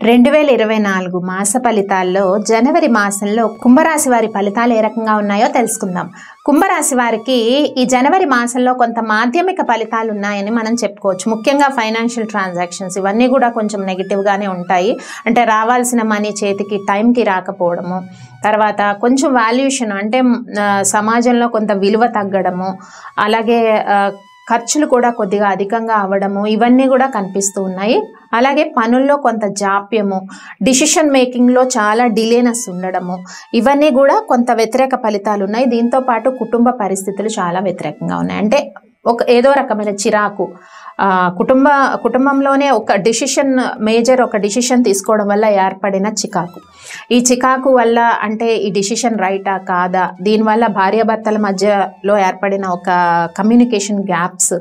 2024 మాస ఫలితాల్లో జనవరి మాసంలో కుంభరాశి వారి ఫలితాలు ఏ రకంగా ఉన్నాయో తెలుసుకుందాం. కుంభరాశి వారికి ఈ జనవరి మాసంలో కొంత మాధ్యమిక ఫలితాలు ఉన్నాయని మనం చెప్పుకోవచ్చు. ముఖ్యంగా ఫైనాన్షియల్ ట్రాన్సాక్షన్స్ ఇవన్నీ కూడా కొంచెం నెగిటివ్గానే ఉంటాయి. అంటే రావాల్సిన మనీ చేతికి టైంకి రాకపోవడము, తర్వాత కొంచెం వాల్యుయేషన్ అంటే సమాజంలో కొంత విలువ తగ్గడము, అలాగే ఖర్చులు కూడా కొద్దిగా అధికంగా అవ్వడము, ఇవన్నీ కూడా కనిపిస్తూ ఉన్నాయి. అలాగే పనుల్లో కొంత జాప్యము, డిసిషన్ మేకింగ్లో చాలా డిలేనెస్ ఉండడము, ఇవన్నీ కూడా కొంత వ్యతిరేక ఫలితాలు ఉన్నాయి. దీంతో పాటు కుటుంబ పరిస్థితులు చాలా వ్యతిరేకంగా ఉన్నాయి. అంటే ఏదో రకమైన చిరాకు, కుటుంబంలోనే ఒక డిసిషన్ తీసుకోవడం వల్ల ఏర్పడిన చికాకు. ఈ చికాకు వల్ల అంటే ఈ డిసిషన్ రైటా కాదా, దీనివల్ల భార్యాభర్తల మధ్యలో ఏర్పడిన ఒక కమ్యూనికేషన్ గ్యాప్స్,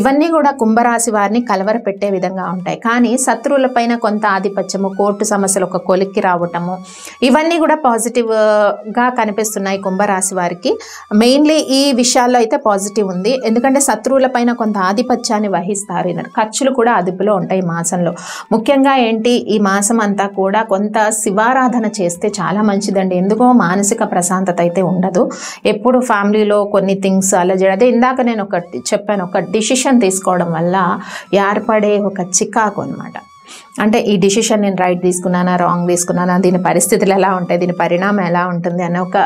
ఇవన్నీ కూడా కుంభరాశి వారిని కలవరపెట్టే విధంగా ఉంటాయి. కానీ శత్రువులపైన కొంత ఆధిపత్యము, కోర్టు సమస్యలు ఒక కొలిక్కి రావటము, ఇవన్నీ కూడా పాజిటివ్గా కనిపిస్తున్నాయి కుంభరాశి వారికి. మెయిన్లీ ఈ విషయాల్లో అయితే పాజిటివ్ ఉంది. ఎందుకంటే శత్రువులపైన కొంత ఆధిపత్యాన్ని వహిస్తారు. ఖర్చులు కూడా అదుపులో ఉంటాయి ఈ మాసంలో. ముఖ్యంగా ఏంటి, ఈ మాసం అంతా కూడా కొంత శివారాధన చేస్తే చాలా మంచిదండి. ఎందుకో మానసిక ప్రశాంతత అయితే ఉండదు. ఎప్పుడు ఫ్యామిలీలో కొన్ని థింగ్స్ అలా అదే ఇందాక నేను ఒకటి చెప్పాను, ఒక డిసిషన్ తీసుకోవడం వల్ల ఏర్పడే ఒక చికాకు అనమాట. అంటే ఈ డిసిషన్ నేను రైట్ తీసుకున్నానా, రాంగ్ తీసుకున్నానా, దీని పరిస్థితులు ఎలా ఉంటాయి, దీని పరిణామం ఎలా ఉంటుంది అనే ఒక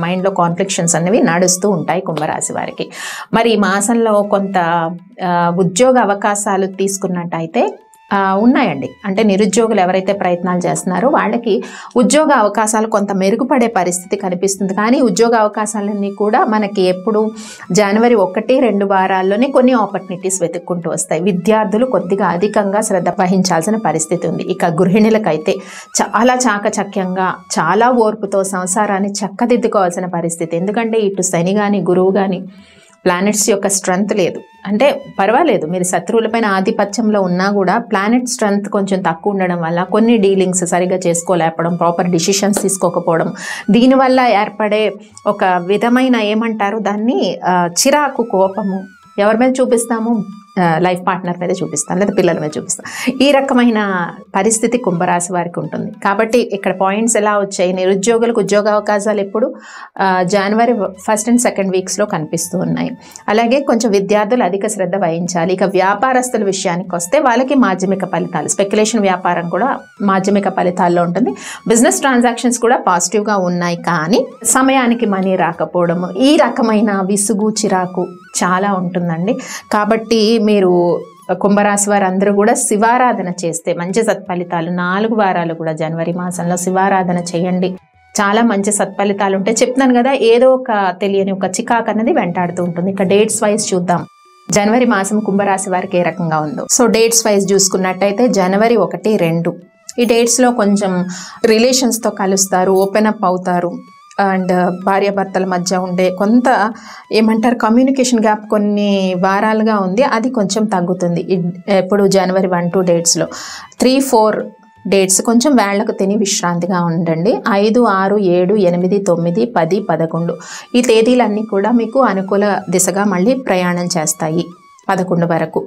మైండ్లో కాన్ఫ్లిక్షన్స్ అనేవి నడుస్తూ ఉంటాయి కుంభరాశి వారికి. మరి ఈ మాసంలో కొంత ఉద్యోగ అవకాశాలు తీసుకున్నట్టయితే ఉన్నాయండి. అంటే నిరుద్యోగులు ఎవరైతే ప్రయత్నాలు చేస్తున్నారో వాళ్ళకి ఉద్యోగ అవకాశాలు కొంత మెరుగుపడే పరిస్థితి కనిపిస్తుంది. కానీ ఉద్యోగ అవకాశాలన్నీ కూడా మనకి ఎప్పుడు జనవరి 1-2 వారాల్లోనే కొన్ని ఆపర్చునిటీస్ వెతుక్కుంటూ వస్తాయి. విద్యార్థులు కొద్దిగా అధికంగా శ్రద్ధ వహించాల్సిన పరిస్థితి ఉంది. ఇక గృహిణులకైతే చాలా చాకచక్యంగా, చాలా ఓర్పుతో సంసారాన్ని చక్కదిద్దుకోవాల్సిన పరిస్థితి. ఎందుకంటే ఇటు శని కానీ గురువు కానీ ప్లానెట్స్ యొక్క స్ట్రెంగ్త్ లేదు. అంటే పర్వాలేదు, మీరు శత్రువులపైన ఆధిపత్యంలో ఉన్నా కూడా ప్లానెట్ స్ట్రెంగ్త్ కొంచెం తక్కువ ఉండడం వల్ల కొన్ని డీలింగ్స్ సరిగ్గా చేసుకోలేకపోవడం, ప్రాపర్ డిసిషన్స్ తీసుకోకపోవడం, దీనివల్ల ఏర్పడే ఒక విధమైన ఏమంటారు దాన్ని చిరాకు, కోపము ఎవరి మీద చూపిస్తాము, లైఫ్ పార్ట్నర్ మీద చూపిస్తాం, లేదా పిల్లల మీద చూపిస్తాం. ఈ రకమైన పరిస్థితి కుంభరాశి వారికి ఉంటుంది. కాబట్టి ఇక్కడ పాయింట్స్ ఎలా వచ్చాయి, నిరుద్యోగులకు ఉద్యోగ అవకాశాలు ఎప్పుడు జనవరి 1 and 2 వీక్స్లో కనిపిస్తూ ఉన్నాయి. అలాగే కొంచెం విద్యార్థులు అధిక శ్రద్ధ వహించాలి. ఇక వ్యాపారస్తుల విషయానికి వస్తే వాళ్ళకి మాధ్యమిక ఫలితాలు, స్పెక్యులేషన్ వ్యాపారం కూడా మాధ్యమిక ఫలితాల్లో ఉంటుంది. బిజినెస్ ట్రాన్సాక్షన్స్ కూడా పాజిటివ్గా ఉన్నాయి. కానీ సమయానికి మనీ రాకపోవడము, ఈ రకమైన విసుగు, చిరాకు చాలా ఉంటుందండి. కాబట్టి మీరు కుంభరాశి వారు అందరూ కూడా శివారాధన చేస్తే మంచి సత్ఫలితాలు. 4 వారాలు కూడా జనవరి మాసంలో శివారాధన చేయండి, చాలా మంచి సత్ఫలితాలు ఉంటాయి. చెప్తున్నాను కదా, ఏదో ఒక తెలియని ఒక చికాకు అనేది వెంటాడుతూ ఉంటుంది. ఇక డేట్స్ వైజ్ చూద్దాం, జనవరి మాసం కుంభరాశి వారికి ఏ రకంగా ఉందో. సో డేట్స్ వైజ్ చూసుకున్నట్టయితే జనవరి 1-2 ఈ డేట్స్లో కొంచెం రిలేషన్స్తో కలుస్తారు, ఓపెన్ అప్ అవుతారు. అండ్ భార్యాభర్తల మధ్య ఉండే కొంత ఏమంటారు కమ్యూనికేషన్ గ్యాప్ కొన్ని వారాలుగా ఉంది, అది కొంచెం తగ్గుతుంది. ఇప్పుడు జనవరి 1-2 డేట్స్లో. 3-4 డేట్స్ కొంచెం వేళ్లకు తిని విశ్రాంతిగా ఉండండి. 5, 6, 7, 8, 9, 10, 11 ఈ తేదీలన్నీ కూడా మీకు అనుకూల దిశగా మళ్ళీ ప్రయాణం చేస్తాయి. 11 వరకు.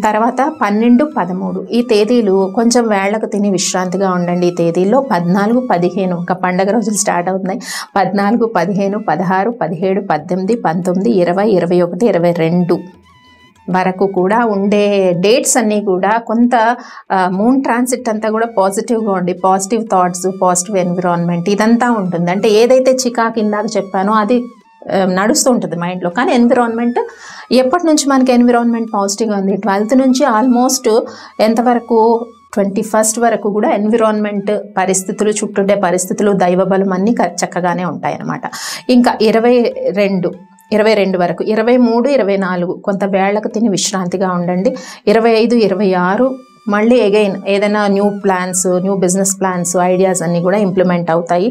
తర్వాత 12, 13 ఈ తేదీలు కొంచెం వేళ్లకు తిని విశ్రాంతిగా ఉండండి. ఈ తేదీల్లో 14, 15 ఒక పండగ రోజులు స్టార్ట్ అవుతున్నాయి. 14, 15, 16, 17, 18, 19, 20, 21, 22 వరకు కూడా ఉండే డేట్స్ అన్నీ కూడా కొంత మూన్ ట్రాన్సిట్ అంతా కూడా పాజిటివ్గా ఉండి, పాజిటివ్ థాట్స్, పాజిటివ్ ఎన్విరాన్మెంట్ ఇదంతా ఉంటుంది. అంటే ఏదైతే చికాకు ఇందాక చెప్పానో అది నడుస్తూ ఉంటుంది మైండ్లో. కానీ ఎన్విరాన్మెంట్ ఎప్పటి నుంచి మనకి ఎన్విరాన్మెంట్ పాజిటివ్గా ఉంది, 12th నుంచి ఆల్మోస్ట్ ఎంతవరకు 21st వరకు కూడా ఎన్విరాన్మెంట్ పరిస్థితులు, చుట్టూండే పరిస్థితులు, దైవబలం అన్నీ చక్కగానే ఉంటాయన్నమాట. ఇంకా 22 వరకు, 23, 24 కొంత వేళ్లకు తిని విశ్రాంతిగా ఉండండి. 25, 26 మళ్ళీ అగైన్ ఏదైనా new plans, new business plans, ideas అన్నీ కూడా ఇంప్లిమెంట్ అవుతాయి.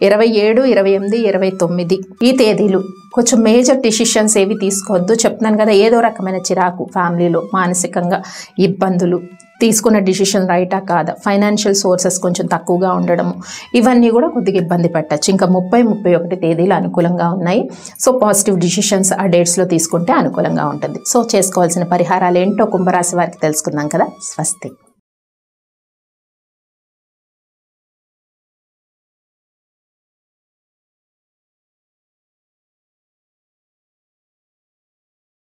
27, 28, 29 ఈ తేదీలు కొంచెం మేజర్ డిసిషన్స్ ఏవి తీసుకోవద్దు. చెప్తున్నాను కదా, ఏదో రకమైన చిరాకు, ఫ్యామిలీలో మానసికంగా ఇబ్బందులు, తీసుకున్న డిసిషన్ రైటా కాదా, ఫైనాన్షియల్ సోర్సెస్ కొంచెం తక్కువగా ఉండడము, ఇవన్నీ కూడా కొద్దిగా ఇబ్బంది పెట్టచ్చు. ఇంకా 30, 31 తేదీలు అనుకూలంగా ఉన్నాయి. సో పాజిటివ్ డిసిషన్స్ ఆ డేట్స్లో తీసుకుంటే అనుకూలంగా ఉంటుంది. సో చేసుకోవాల్సిన పరిహారాలు ఏంటో కుంభరాశి వారికి తెలుసుకుందాం కదా. స్వస్తి.